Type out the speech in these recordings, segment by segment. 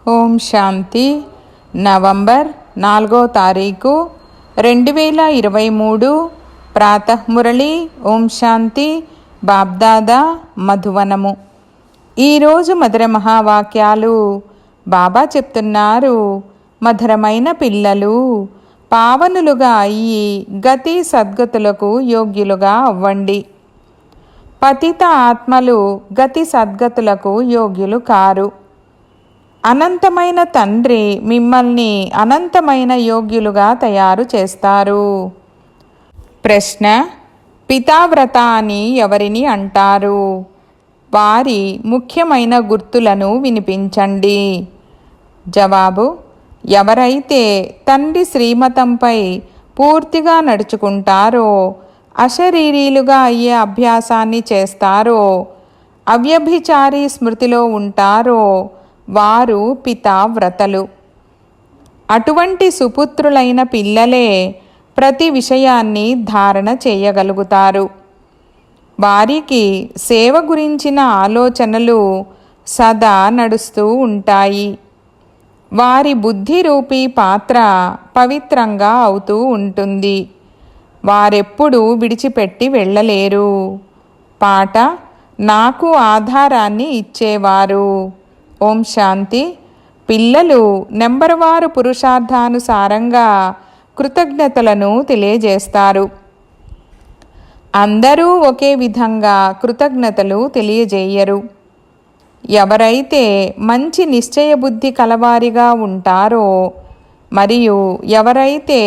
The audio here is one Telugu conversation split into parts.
ఓం శాంతి. నవంబర్ 4వ తారీఖు 2023 ప్రాతఃమురళి. ఓం శాంతి. బాబ్దాదా మధువనము. ఈరోజు మధుర మహావాక్యాలు. బాబా చెప్తున్నారు, మధురమైన పిల్లలు, పావనులుగా అయ్యి గతి సద్గతులకు యోగ్యులుగా అవ్వండి. పతిత ఆత్మలు గతి సద్గతులకు యోగ్యులు కారు. అనంతమైన తండ్రి మిమ్మల్ని అనంతమైన యోగ్యులుగా తయారు చేస్తారు. ప్రశ్న: పితావ్రత అని ఎవరిని అంటారు? వారి ముఖ్యమైన గుర్తులను వినిపించండి. జవాబు: ఎవరైతే తండ్రి శ్రీమతంపై పూర్తిగా నడుచుకుంటారో, అశరీరీలుగా అయ్యే అభ్యాసాన్ని చేస్తారో, అవ్యభిచారి స్మృతిలో ఉంటారో వారు పితావ్రతలు. అటువంటి సుపుత్రులైన పిల్లలే ప్రతి విషయాన్ని ధారణ చేయగలుగుతారు. వారికి సేవ గురించిన ఆలోచనలు సదా నడుస్తూ ఉంటాయి. వారి బుద్ధి రూపీ పాత్ర పవిత్రంగా అవుతూ ఉంటుంది. వారెప్పుడూ విడిచిపెట్టి వెళ్ళలేరు. పాట: నాకు ఆధారాన్ని ఇచ్చేవారు. ఓం శాంతి. పిల్లలు నెంబరువారు పురుషార్థానుసారంగా కృతజ్ఞతలను తెలియజేస్తారు. అందరూ ఒకే విధంగా కృతజ్ఞతలు తెలియజేయరు. ఎవరైతే మంచి నిశ్చయబుద్ధి కలవారిగా ఉంటారో మరియు ఎవరైతే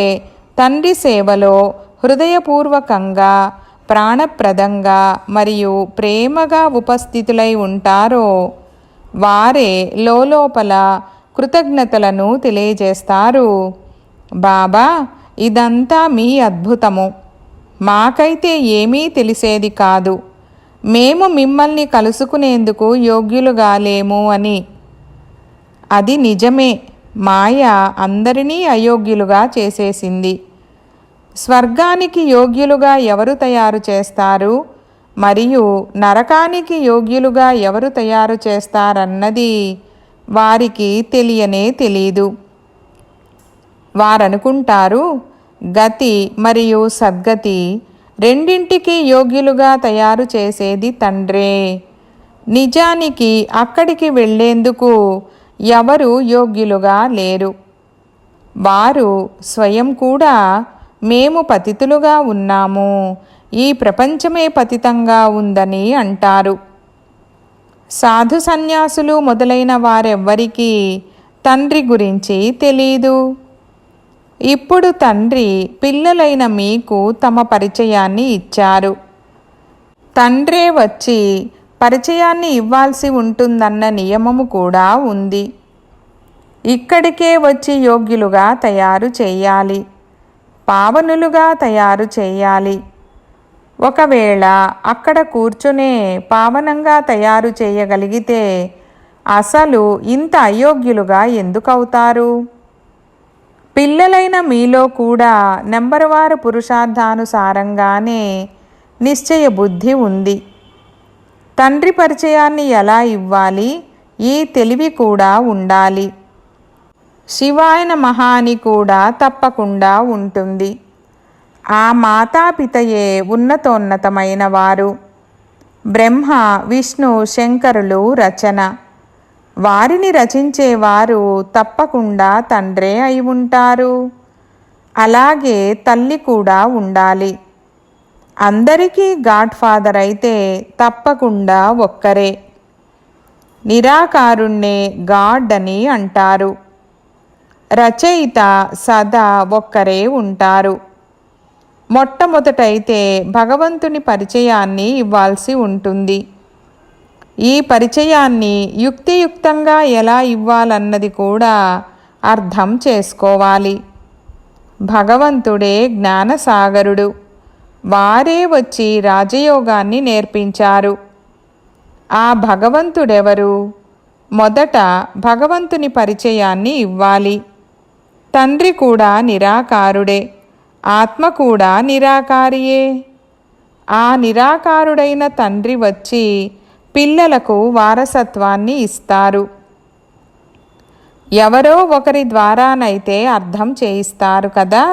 తండ్రి సేవలో హృదయపూర్వకంగా, ప్రాణప్రదంగా మరియు ప్రేమగా ఉపస్థితులై ఉంటారో వారే లోపల కృతజ్ఞతలను తెలియజేస్తారు. బాబా, ఇదంతా మీ అద్భుతము. మాకైతే ఏమీ తెలిసేది కాదు. మేము మిమ్మల్ని కలుసుకునేందుకు యోగ్యులుగా లేము అని. అది నిజమే. మాయ అందరినీ అయోగ్యులుగా చేసేసింది. స్వర్గానికి యోగ్యులుగా ఎవరు తయారు చేస్తారు మరియు నరకానికి యోగ్యులుగా ఎవరు తయారు చేస్తారన్నది వారికి తెలియనే తెలీదు. వారనుకుంటారు, గతి మరియు సద్గతి రెండింటికి యోగ్యులుగా తయారు చేసేది తండ్రే. నిజానికి అక్కడికి వెళ్ళేందుకు ఎవరు యోగ్యులుగా లేరు. వారు స్వయం కూడా మేము పతితులుగా ఉన్నాము, ఈ ప్రపంచమే పతితంగా ఉందని అంటారు. సాధు సన్యాసులు మొదలైన వారెవ్వరికీ తండ్రి గురించి తెలీదు. ఇప్పుడు తండ్రి పిల్లలైన మీకు తమ పరిచయాన్ని ఇచ్చారు. తండ్రే వచ్చి పరిచయాన్ని ఇవ్వాల్సి ఉంటుందన్న నియమము కూడా ఉంది. ఇక్కడికే వచ్చి యోగ్యులుగా తయారు చేయాలి, పావనులుగా తయారు చేయాలి. ఒకవేళ అక్కడ కూర్చునే పావనంగా తయారు చేయగలిగితే అసలు ఇంత అయోగ్యులుగా ఎందుకవుతారు? పిల్లలైన మీలో కూడా నెంబరువారు పురుషార్థానుసారంగానే నిశ్చయ బుద్ధి ఉంది. తండ్రి పరిచయాన్ని ఎలా ఇవ్వాలి, ఈ తెలివి కూడా ఉండాలి. శివాయ నమః అని కూడా తప్పకుండా ఉంటుంది. ఆ మాతాపితయే ఉన్నతోన్నతమైన వారు. బ్రహ్మ, విష్ణు, శంకరులు రచన. వారిని రచించేవారు తప్పకుండా తండ్రే అయి ఉంటారు. అలాగే తల్లి కూడా ఉండాలి. అందరికీ గాడ్ ఫాదర్ అయితే తప్పకుండా ఒక్కరే. నిరాకారుణ్ణే గాడ్ అని అంటారు. రచయిత సదా ఒక్కరే ఉంటారు. మొట్టమొదటైతే భగవంతుని పరిచయాన్ని ఇవ్వాల్సి ఉంటుంది. ఈ పరిచయాన్ని యుక్తియుక్తంగా ఎలా ఇవ్వాలన్నది కూడా అర్థం చేసుకోవాలి. భగవంతుడే జ్ఞానసాగరుడు. వారే వచ్చి రాజయోగాన్ని నేర్పించారు. ఆ భగవంతుడెవరు? మొదట భగవంతుని పరిచయాన్ని ఇవ్వాలి. తండ్రి కూడా నిరాకారుడే, ఆత్మ కూడా నిరాకారియే. ఆ నిరాకారుడైన తండ్రి వచ్చి పిల్లలకు వారసత్వాన్ని ఇస్తారు. ఎవరో ఒకరి ద్వారానైతే అర్థం చేయిస్తారు కదా.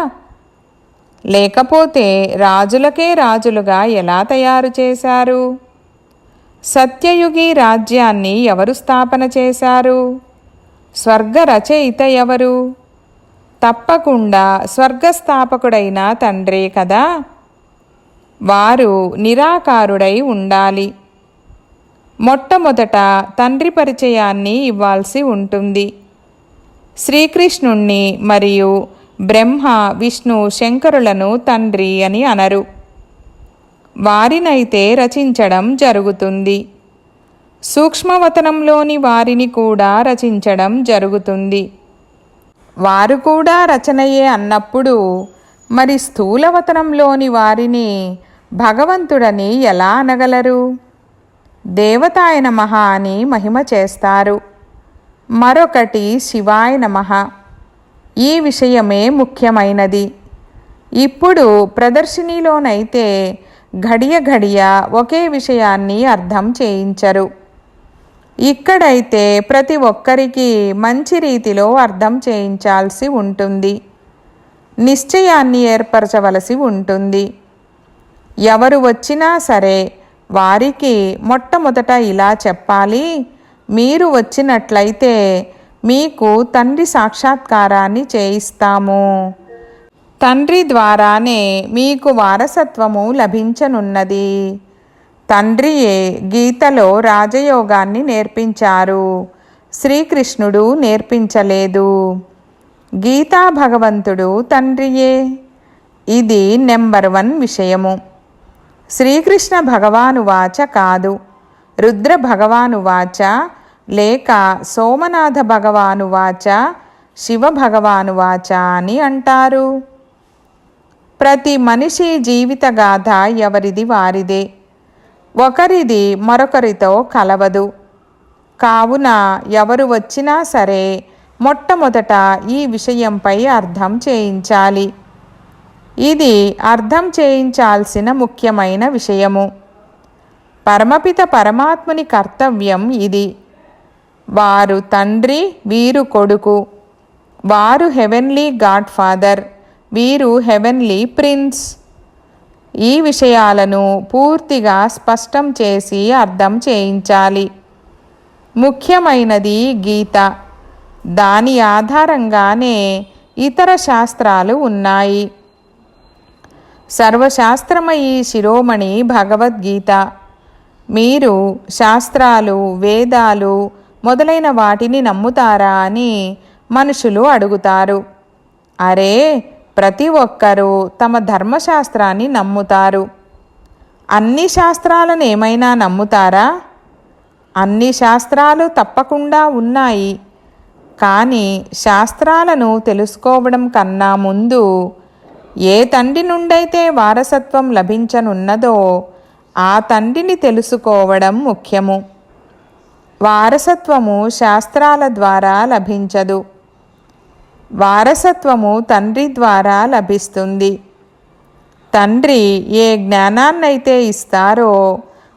లేకపోతే రాజులకే రాజులుగా ఎలా తయారు చేశారు? సత్యయుగి రాజ్యాన్ని ఎవరు స్థాపన చేశారు? స్వర్గ రచయిత ఎవరు? తప్పకుండా స్వర్గస్థాపకుడైన తండ్రే కదా. వారు నిరాకారుడై ఉండాలి. మొట్టమొదట తండ్రి పరిచయాన్ని ఇవ్వాల్సి ఉంటుంది. శ్రీకృష్ణుణ్ణి మరియు బ్రహ్మ, విష్ణు, శంకరులను తండ్రి అని అనరు. వారినైతే రచించడం జరుగుతుంది. సూక్ష్మవతనంలోని వారిని కూడా రచించడం జరుగుతుంది. వారు కూడా రచనయే అన్నప్పుడు మరి స్థూలవతనంలోని వారిని భగవంతుడని ఎలా అనగలరు? దేవతాయ నమః అని మహిమ చేస్తారు. మరొకటి శివాయ నమః. ఈ విషయమే ముఖ్యమైనది. ఇప్పుడు ప్రదర్శనలోనైతే ఘడియ ఘడియ ఒకే విషయాన్ని అర్థం చేయించరు. ఇక్కడైతే ప్రతి ఒక్కరికి మంచి రీతిలో అర్థం చేయించాల్సి ఉంటుంది. నిశ్చయాన్ని ఏర్పరచవలసి ఉంటుంది. ఎవరు వచ్చినా సరే వారికి మొట్టమొదట ఇలా చెప్పాలి, మీరు వచ్చినట్లయితే మీకు తండ్రి సాక్షాత్కారాన్ని చేయిస్తాము. తండ్రి ద్వారానే మీకు వారసత్వము లభించనున్నది. తండ్రియే గీతలో రాజయోగాన్ని నేర్పించారు. శ్రీకృష్ణుడు నేర్పించలేదు. గీతా భగవంతుడు తండ్రియే. ఇది నెంబర్ 1 విషయము. శ్రీకృష్ణ భగవానువాచ కాదు, రుద్ర భగవానువాచ లేక సోమనాథ భగవానువాచ, శివ భగవానువాచ అని అంటారు. ప్రతి మనిషి జీవితగాథ ఎవరిది వారిదే. ఒకరిది మరొకరితో కలవదు. కావున ఎవరు వచ్చినా సరే మొట్టమొదట ఈ విషయంపై అర్థం చేయించాలి. ఇది అర్థం చేయించాల్సిన ముఖ్యమైన విషయము. పరమపిత పరమాత్ముని కర్తవ్యం ఇది. వారు తండ్రి, వీరు కొడుకు. వారు హెవెన్లీ గాడ్ ఫాదర్, వీరు హెవెన్లీ ప్రిన్స్. ఈ విషయాలను పూర్తిగా స్పష్టం చేసి అర్థం చేయించాలి. ముఖ్యమైనది గీత. దాని ఆధారంగానే ఇతర శాస్త్రాలు ఉన్నాయి. సర్వశాస్త్రమయీ శిరోమణి భగవద్గీత. మీరు శాస్త్రాలు, వేదాలు మొదలైన వాటిని నమ్ముతారా అని మనుషులు అడుగుతారు. అరే, ప్రతి ఒక్కరూ తమ ధర్మశాస్త్రాన్ని నమ్ముతారు. అన్ని శాస్త్రాలను ఏమైనా నమ్ముతారా? అన్ని శాస్త్రాలు తప్పకుండా ఉన్నాయి. కానీ శాస్త్రాలను తెలుసుకోవడం కన్నా ముందు ఏ తండ్రి నుండైతే వారసత్వం లభించనున్నదో ఆ తండ్రిని తెలుసుకోవడం ముఖ్యము. వారసత్వము శాస్త్రాల ద్వారా లభించదు. వారసత్వము తండ్రి ద్వారా లభిస్తుంది. తండ్రి ఏ జ్ఞానాన్నైతే ఇస్తారో,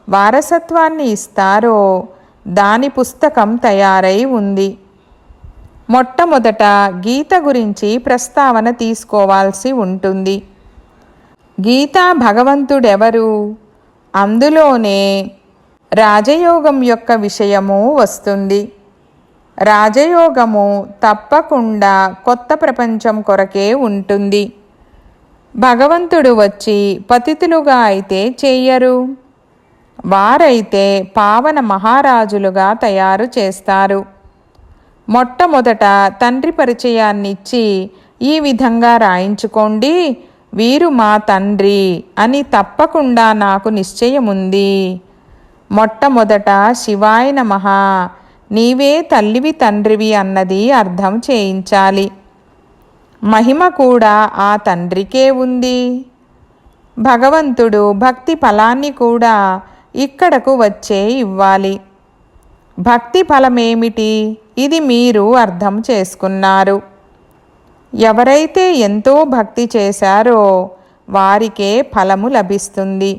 వారసత్వాన్ని ఇస్తారో దాని పుస్తకం తయారై ఉంది. మొట్టమొదట గీత గురించి ప్రస్తావన తీసుకోవాల్సి ఉంటుంది. గీతా భగవంతుడెవరు? అందులోనే రాజయోగం యొక్క విషయము వస్తుంది. రాజయోగము తప్పకుండా కొత్త ప్రపంచం కొరకే ఉంటుంది. భగవంతుడు వచ్చి పతితులుగా అయితే చెయ్యరు. వారైతే పావన మహారాజులుగా తయారు చేస్తారు. మొట్టమొదట తండ్రి పరిచయాన్నిచ్చి ఈ విధంగా రాయించుకోండి, వీరు మా తండ్రి అని తప్పకుండా నాకు నిశ్చయముంది. మొట్టమొదట శివాయ నమః, నీవే తల్లివి తండ్రివి అన్నది అర్థం చేయించాలి. మహిమ కూడా ఆ తండ్రికే ఉంది. భగవంతుడు భక్తి ఫలాన్ని కూడా ఇక్కడకు వచ్చే ఇవ్వాలి. భక్తి ఫలమేమిటి? ఇది మీరు అర్థం చేసుకున్నారు. ఎవరైతే ఎంతో భక్తి చేశారో వారికే ఫలము లభిస్తుంది.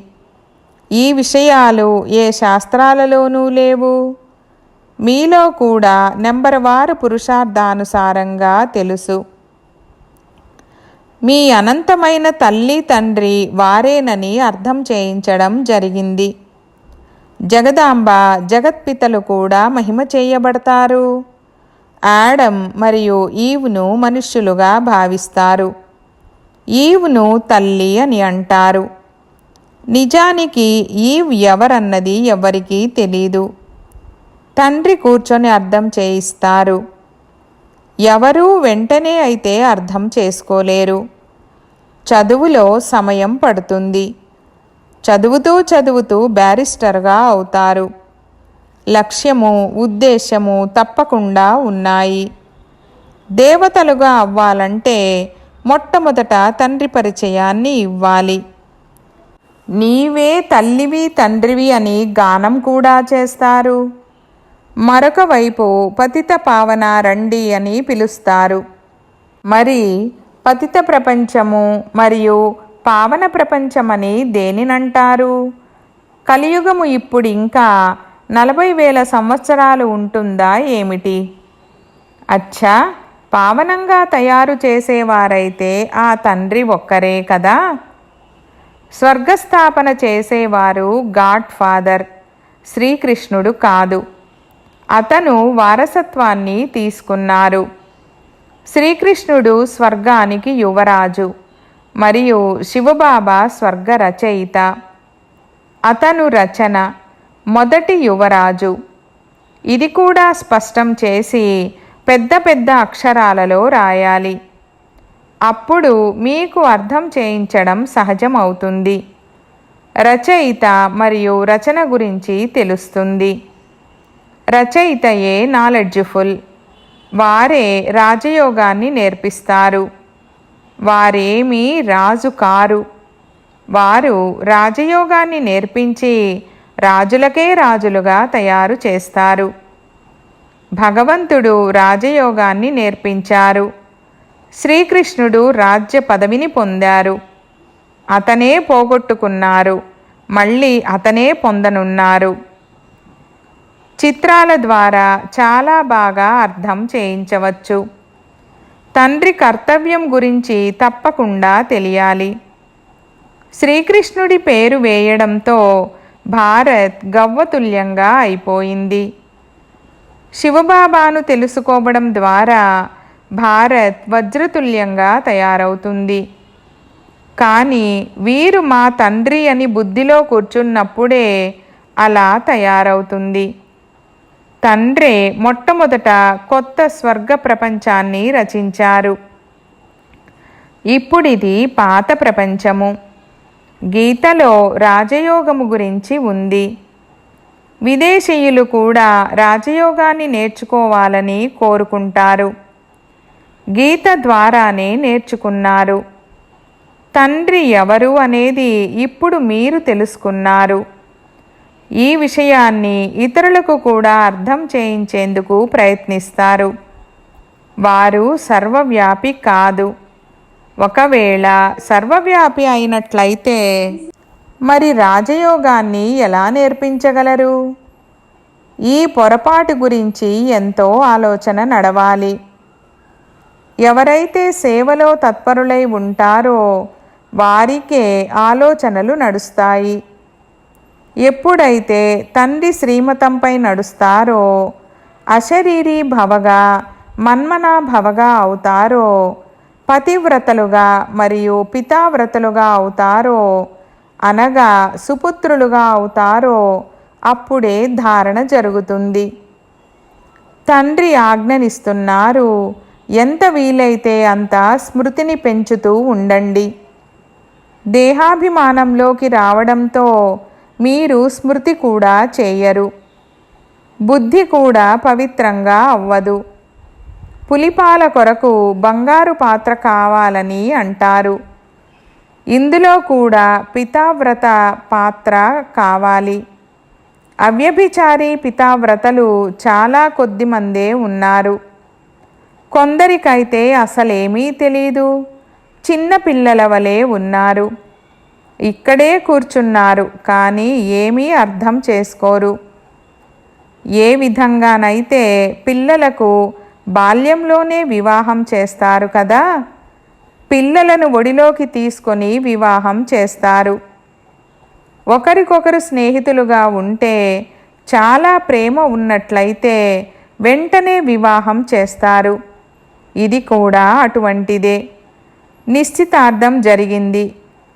ఈ విషయాలు ఏ శాస్త్రాలలోనూ లేవు. మీలో కూడా నెంబరువారు పురుషార్థానుసారంగా తెలుసు. మీ అనంతమైన తల్లి తండ్రి వారేనని అర్థం చేయించడం జరిగింది. జగదాంబ జగత్పితలు కూడా మహిమ చేయబడతారు. ఆడమ్ మరియు ఈవ్ను మనుష్యులుగా భావిస్తారు. ఈవ్ను తల్లి అని అంటారు. నిజానికి ఈవ్ ఎవరన్నది ఎవరికీ తెలీదు. తండ్రి కూర్చొని అర్థం చేయిస్తారు. ఎవరూ వెంటనే అయితే అర్థం చేసుకోలేరు. చదువులో సమయం పడుతుంది. చదువుతూ చదువుతూ బ్యారిస్టర్గా అవుతారు. లక్ష్యము ఉద్దేశము తప్పకుండా ఉన్నాయి. దేవతలుగా అవ్వాలంటే మొట్టమొదట తండ్రి పరిచయాన్ని ఇవ్వాలి. నీవే తల్లివి తండ్రివి అని గానం కూడా చేస్తారు. మరొక వైపు పతిత పావన రండి అని పిలుస్తారు. మరి పతిత ప్రపంచము మరియు పావన ప్రపంచమని దేనినంటారు? కలియుగము ఇప్పుడు ఇంకా 40,000 సంవత్సరాలు ఉంటుందా ఏమిటి? అచ్చా, పావనంగా తయారు చేసేవారైతే ఆ తండ్రి ఒక్కరే కదా. స్వర్గస్థాపన చేసేవారు గాడ్ ఫాదర్, శ్రీకృష్ణుడు కాదు. అతను వారసత్వాన్ని తీసుకున్నారు. శ్రీకృష్ణుడు స్వర్గానికి యువరాజు మరియు శివబాబా స్వర్గ రచయిత. అతను రచన మొదటి యువరాజు. ఇది కూడా స్పష్టం చేసి పెద్ద పెద్ద అక్షరాలలో రాయాలి. అప్పుడు మీకు అర్థం చేయించడం సహజం అవుతుంది. రచయిత మరియు రచన గురించి తెలుస్తుంది. రచయితయే నాలెడ్జ్ఫుల్. వారే రాజయోగాన్ని నేర్పిస్తారు. వారేమీ రాజు కారు. వారు రాజయోగాన్ని నేర్పించి రాజులకే రాజులుగా తయారు చేస్తారు. భగవంతుడు రాజయోగాన్ని నేర్పించారు. శ్రీకృష్ణుడు రాజ్య పదవిని పొందారు. అతనే పోగొట్టుకున్నారు. మళ్ళీ అతనే పొందనున్నారు. చిత్రాల ద్వారా చాలా బాగా అర్థం చేయించవచ్చు. తండ్రి కర్తవ్యం గురించి తప్పకుండా తెలియాలి. శ్రీకృష్ణుడి పేరు వేయడంతో భారత్ గవ్వతుల్యంగా అయిపోయింది. శివబాబాను తెలుసుకోవడం ద్వారా భారత్ వజ్రతుల్యంగా తయారవుతుంది. కానీ వీరు మా తండ్రి అని బుద్ధిలో కూర్చున్నప్పుడే అలా తయారవుతుంది. తండ్రే మొట్టమొదట కొత్త స్వర్గ ప్రపంచాన్ని రచించారు. ఇప్పుడిది పాత ప్రపంచము. గీతలో రాజయోగము గురించి ఉంది. విదేశీయులు కూడా రాజయోగాన్ని నేర్చుకోవాలని కోరుకుంటారు. గీత ద్వారానే నేర్చుకున్నారు. తండ్రి ఎవరు అనేది ఇప్పుడు మీరు తెలుసుకున్నారు. ఈ విషయాన్ని ఇతరులకు కూడా అర్థం చేయించేందుకు ప్రయత్నిస్తారు. వారు సర్వవ్యాపి కాదు. ఒకవేళ సర్వవ్యాపి అయినట్లయితే మరి రాజయోగాన్ని ఎలా నేర్పించగలరు? ఈ పొరపాటు గురించి ఎంతో ఆలోచన నడవాలి. ఎవరైతే సేవలో తత్పరులై ఉంటారో వారికే ఆలోచనలు నడుస్తాయి. ఎప్పుడైతే తండ్రి శ్రీమతంపై నడుస్తారో, అశరీరీ భవగా మన్మనా భవగా అవుతారో, పతివ్రతలుగా మరియు పితావ్రతలుగా అవుతారో, అనగా సుపుత్రులుగా అవుతారో, అప్పుడే ధారణ జరుగుతుంది. తండ్రి ఆజ్ఞనిస్తున్నారు. ఎంత వీలైతే అంత స్మృతిని పెంచుతూ ఉండండి. దేహాభిమానంలోకి రావడంతో మీరు స్మృతి కూడా చేయరు. బుద్ధి కూడా పవిత్రంగా అవ్వదు. పులిపాల కొరకు బంగారు పాత్ర కావాలని అంటారు. ఇందులో కూడా పితావ్రత పాత్ర కావాలి. అవ్యభిచారి పితావ్రతలు చాలా కొద్ది మందే ఉన్నారు. కొందరికైతే అసలేమీ తెలీదు. చిన్న పిల్లల వలె ఉన్నారు. ఇక్కడే కూర్చున్నారు కానీ ఏమీ అర్థం చేసుకోరు. ఏ విధంగానైతే పిల్లలకు బాల్యంలోనే వివాహం చేస్తారు కదా, పిల్లలను ఒడిలోకి తీసుకొని వివాహం చేస్తారు. ఒకరికొకరు స్నేహితులుగా ఉంటే, చాలా ప్రేమ ఉన్నట్లయితే వెంటనే వివాహం చేస్తారు. ఇది కూడా అటువంటిదే. నిశ్చితార్థం జరిగింది,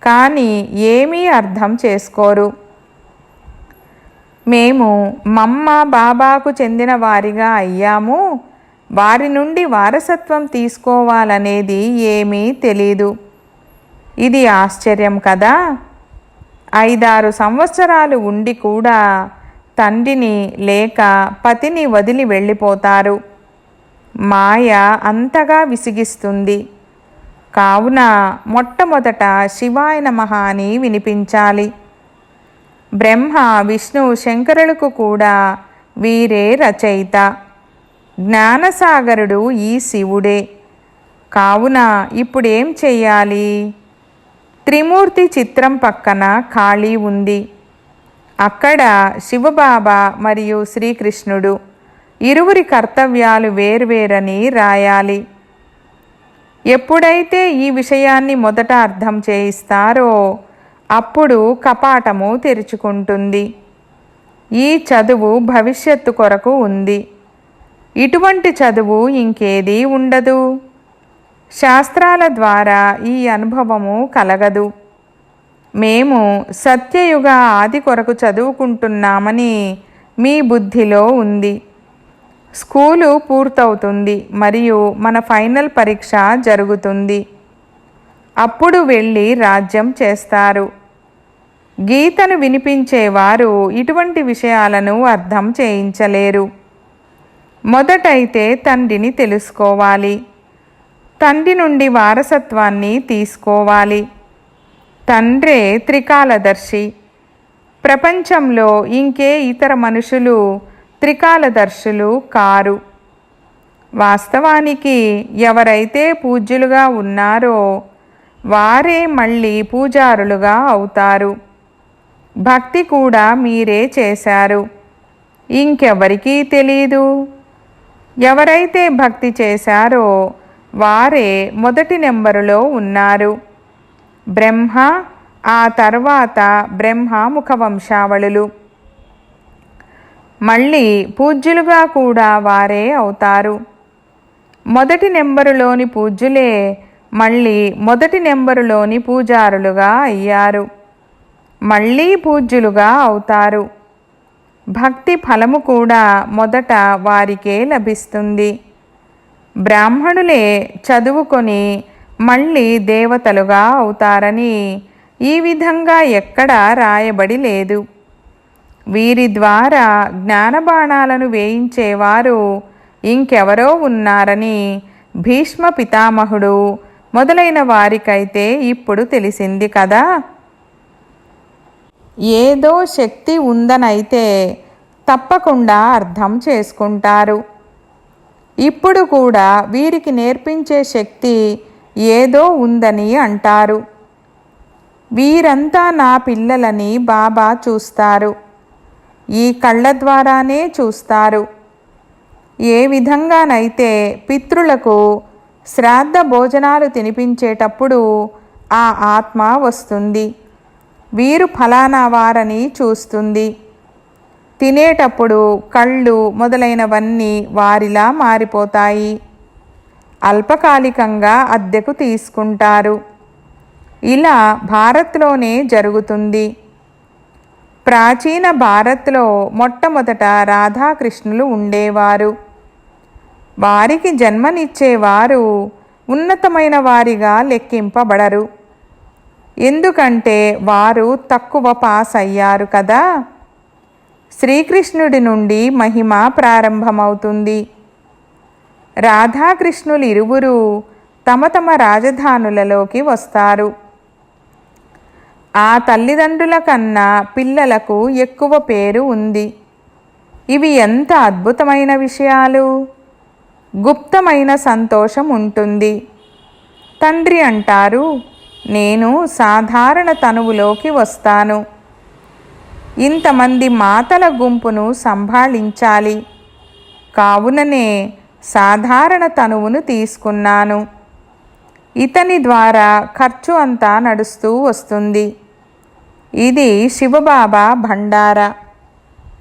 కానీ ఏమీ అర్థం చేసుకోరు. మేము మమ్మ బాబాకు చెందిన వారిగా అయ్యాము, వారి నుండి వారసత్వం తీసుకోవాలనేది ఏమీ తెలీదు. ఇది ఆశ్చర్యం కదా. 5-6 సంవత్సరాలు ఉండి కూడా తండ్రిని లేక పతిని వదిలి వెళ్ళిపోతారు. మాయ అంతగా విసిగిస్తుంది. కావున మొట్టమొదట శివాయ నమః అని వినిపించాలి. బ్రహ్మ, విష్ణు, శంకరులకు కూడా వీరే రచయిత. జ్ఞానసాగరుడు ఈ శివుడే. కావున ఇప్పుడేం చెయ్యాలి? త్రిమూర్తి చిత్రం పక్కన ఖాళీ ఉంది. అక్కడ శివబాబా మరియు శ్రీకృష్ణుడు ఇరువురి కర్తవ్యాలు వేర్వేరని రాయాలి. ఎప్పుడైతే ఈ విషయాన్ని మొదట అర్థం చేయిస్తారో అప్పుడు కపాటము తెరుచుకుంటుంది. ఈ చదువు భవిష్యత్తు కొరకు ఉంది. ఇటువంటి చదువు ఇంకేదీ ఉండదు. శాస్త్రాల ద్వారా ఈ అనుభవము కలగదు. మేము సత్యయుగ ఆది కొరకు చదువుకుంటున్నామని మీ బుద్ధిలో ఉంది. స్కూలు పూర్తవుతుంది మరియు మన ఫైనల్ పరీక్ష జరుగుతుంది. అప్పుడు వెళ్ళి రాజ్యం చేస్తారు. గీతను వినిపించేవారు ఇటువంటి విషయాలను అర్థం చేయించలేరు. మొదటైతే తండ్రిని తెలుసుకోవాలి. తండ్రి నుండి వారసత్వాన్ని తీసుకోవాలి. తండ్రే త్రికాలదర్శి. ప్రపంచంలో ఇంకే ఇతర మనుషులు త్రికాలదర్శులు కారు. వాస్తవానికి ఎవరైతే పూజ్యులుగా ఉన్నారో వారే మళ్ళీ పూజారులుగా అవుతారు. భక్తి కూడా మీరే చేశారు, ఇంకెవరికీ తెలీదు. ఎవరైతే భక్తి చేశారో వారే మొదటి నెంబరులో ఉన్నారు. బ్రహ్మ, ఆ తర్వాత బ్రహ్మ ముఖవంశావళులు. మళ్ళీ పూజ్యులుగా కూడా వారే అవుతారు. మొదటి నెంబరులోని పూజ్యులే మళ్ళీ మొదటి నెంబరులోని పూజారులుగా అయ్యారు. మళ్ళీ పూజ్యులుగా అవుతారు. భక్తి ఫలము కూడా మొదట వారికే లభిస్తుంది. బ్రాహ్మణులే చదువుకొని మళ్ళీ దేవతలుగా అవుతారని ఈ విధంగా ఎక్కడా రాయబడి లేదు. వీరి ద్వారా జ్ఞానబాణాలను వేయించేవారు ఇంకెవరో ఉన్నారని భీష్మ పితామహుడు మొదలైన వారికైతే ఇప్పుడు తెలిసింది కదా. ఏదో శక్తి ఉందనైతే తప్పకుండా అర్థం చేసుకుంటారు. ఇప్పుడు కూడా వీరికి నేర్పించే శక్తి ఏదో ఉందని అంటారు. వీరంతా నా పిల్లలని బాబా చూస్తారు. ఈ కళ్ళ ద్వారానే చూస్తారు. ఏ విధంగానైతే పితృలకు శ్రాద్ధ భోజనాలు తినిపించేటప్పుడు ఆ ఆత్మ వస్తుంది. వీరు ఫలానా వారని చూస్తుంది. తినేటప్పుడు కళ్ళు మొదలైనవన్నీ వారిలా మారిపోతాయి. అల్పకాలికంగా అద్దెకు తీసుకుంటారు. ఇలా భారత్లోనే జరుగుతుంది. ప్రాచీన భారత్లో మొట్టమొదట రాధాకృష్ణులు ఉండేవారు. వారికి జన్మనిచ్చేవారు ఉన్నతమైన వారిగా లెక్కింపబడరు. ఎందుకంటే వారు తక్కువ పాస్ అయ్యారు కదా. శ్రీకృష్ణుడి నుండి మహిమ ప్రారంభమవుతుంది. రాధాకృష్ణులు ఇరువురు తమ తమ రాజధానులలోకి వస్తారు. ఆ తల్లిదండ్రుల కన్నా పిల్లలకు ఎక్కువ పేరు ఉంది. ఇవి ఎంత అద్భుతమైన విషయాలు! గుప్తమైన సంతోషం ఉంటుంది. తండ్రి అంటారు, నేను సాధారణ తనువులోకి వస్తాను. ఇంతమంది మాతల గుంపును సంభాళించాలి. కావుననే సాధారణ తనువును తీసుకున్నాను. ఇతని ద్వారా ఖర్చు అంతా నడుస్తూ వస్తుంది. ఇది శివబాబా భండార.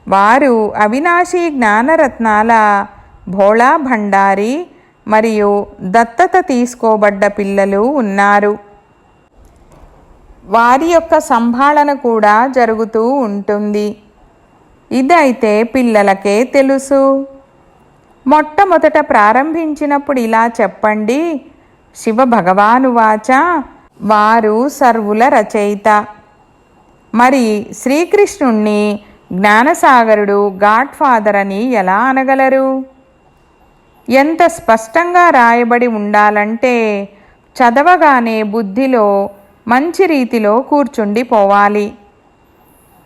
వారు అవినాశీ జ్ఞానరత్నాల భోళా భండారి మరియు దత్తత తీసుకోబడ్డ పిల్లలు ఉన్నారు. వారి యొక్క సంభాళన కూడా జరుగుతూ ఉంటుంది. ఇదైతే పిల్లలకే తెలుసు. మొట్టమొదట ప్రారంభించినప్పుడు ఇలా చెప్పండి, శివ భగవానువాచ, వారు సర్వుల రచయిత. మరి శ్రీకృష్ణుణ్ణి జ్ఞానసాగరుడు గాడ్ ఫాదర్ అని ఎలా అనగలరు? ఎంత స్పష్టంగా రాయబడి ఉండాలంటే చదవగానే బుద్ధిలో మంచి రీతిలో కూర్చుండిపోవాలి.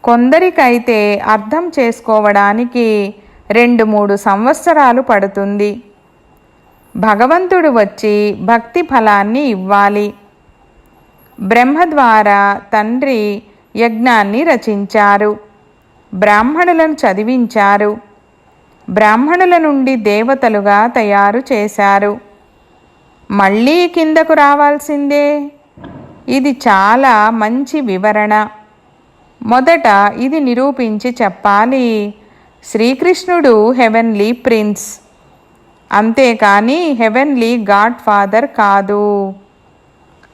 కొందరికైతే అర్థం చేసుకోవడానికి 2-3 సంవత్సరాలు పడుతుంది. భగవంతుడు వచ్చి భక్తి ఫలాన్ని ఇవ్వాలి. బ్రహ్మ ద్వారా తండ్రి యజ్ఞాన్ని రచించారు. బ్రాహ్మణులను చదివించారు. బ్రాహ్మణుల నుండి దేవతలుగా తయారు చేశారు. మళ్ళీ కిందకు రావాల్సిందే. ఇది చాలా మంచి వివరణ. మొదట ఇది నిరూపించి చెప్పాలి, శ్రీకృష్ణుడు హెవెన్లీ ప్రిన్స్, అంతేకాని హెవెన్లీ గాడ్ ఫాదర్ కాదు.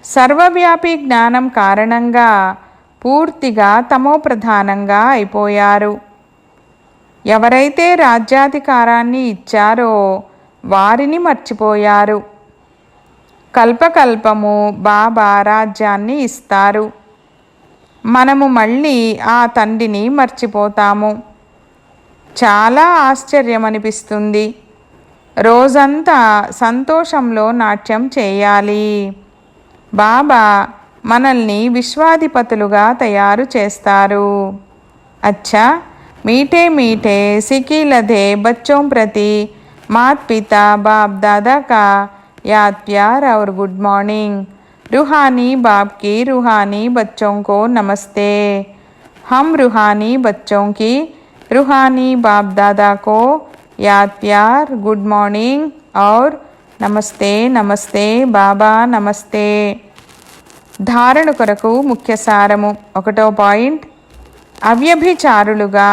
సర్వవ్యాపి జ్ఞానం కారణంగా పూర్తిగా తమోప్రధానంగా అయిపోయారు. ఎవరైతే రాజ్యాధికారాన్ని ఇచ్చారో వారిని మర్చిపోయారు. కల్పకల్పము బాబా రాజ్యాన్ని ఇస్తారు. మనము మళ్ళీ ఆ తండ్రిని మర్చిపోతాము. చాలా ఆశ్చర్యం అనిపిస్తుంది. రోజంతా సంతోషంలో నాట్యం చేయాలి. బాబా మనల్ని విశ్వాధిపతులుగా తయారు చేస్తారు. అచ్చా, మీఠే మీఠే సికిలధే బచ్చోं ప్రతి मात पिता बाप दादा का याद प्यार और गुड मॉर्निंग. रूहानी बाप की रूहानी बच्चों को नमस्ते. हम रूहानी बच्चों की रूहानी बाप दादा को याद प्यार गुड मॉर्निंग और నమస్తే నమస్తే బాబా నమస్తే. ధారణ కొరకు ముఖ్య సారము. 1వ పాయింట్, అవ్యభిచారులుగా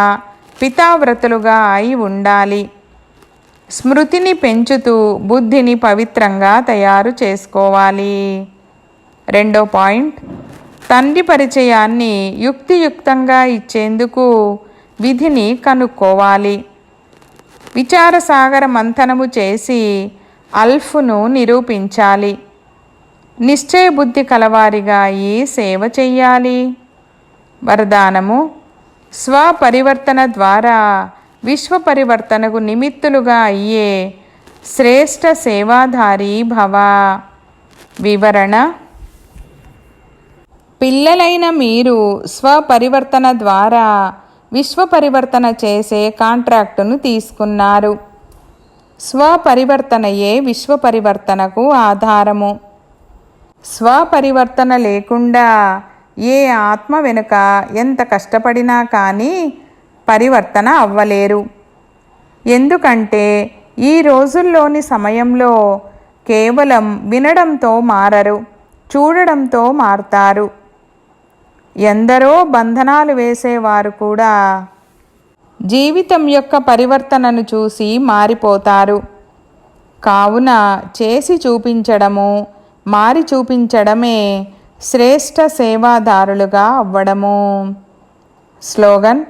పితావ్రతులుగా అయి ఉండాలి. స్మృతిని పెంచుతూ బుద్ధిని పవిత్రంగా తయారు చేసుకోవాలి. 2వ పాయింట్, తండ్రి పరిచయాన్ని యుక్తియుక్తంగా ఇచ్చేందుకు విధిని కనుక్కోవాలి. విచారసాగర మంథనము చేసి అల్ఫ్ను నిరూపించాలి. నిశ్చయ బుద్ధి కలవారిగా అయి సేవ చెయ్యాలి. వరదానము, స్వపరివర్తన ద్వారా విశ్వ పరివర్తనకు నిమిత్తులుగా అయ్యే శ్రేష్ఠ సేవాధారి భవ. వివరణ: పిల్లలైన మీరు స్వపరివర్తన ద్వారా విశ్వ పరివర్తన చేసే కాంట్రాక్టును తీసుకున్నారు. స్వపరివర్తనయే విశ్వ పరివర్తనకు ఆధారము. స్వపరివర్తన లేకుండా ఏ ఆత్మ వెనుక ఎంత కష్టపడినా కానీ పరివర్తన అవ్వలేరు. ఎందుకంటే ఈ రోజుల్లోని సమయంలో కేవలం వినడంతో మారరు, చూడడంతో మారతారు. ఎందరో బంధనాలు వేసేవారు కూడా జీవితం యొక్క పరివర్తనను చూసి మారిపోతారు. కావున చేసి చూపించడము, మారి చూపించడమే శ్రేష్ఠ సేవాదారులుగా అవ్వడము. స్లోగన్: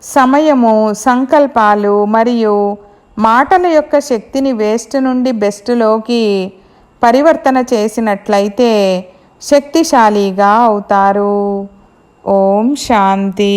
సమయము, సంకల్పాలు మరియు మాటల యొక్క శక్తిని వేస్ట్ నుండి బెస్ట్లోకి పరివర్తన చేసినట్లయితే శక్తిశాలిగా అవుతారు. ఓం శాంతి.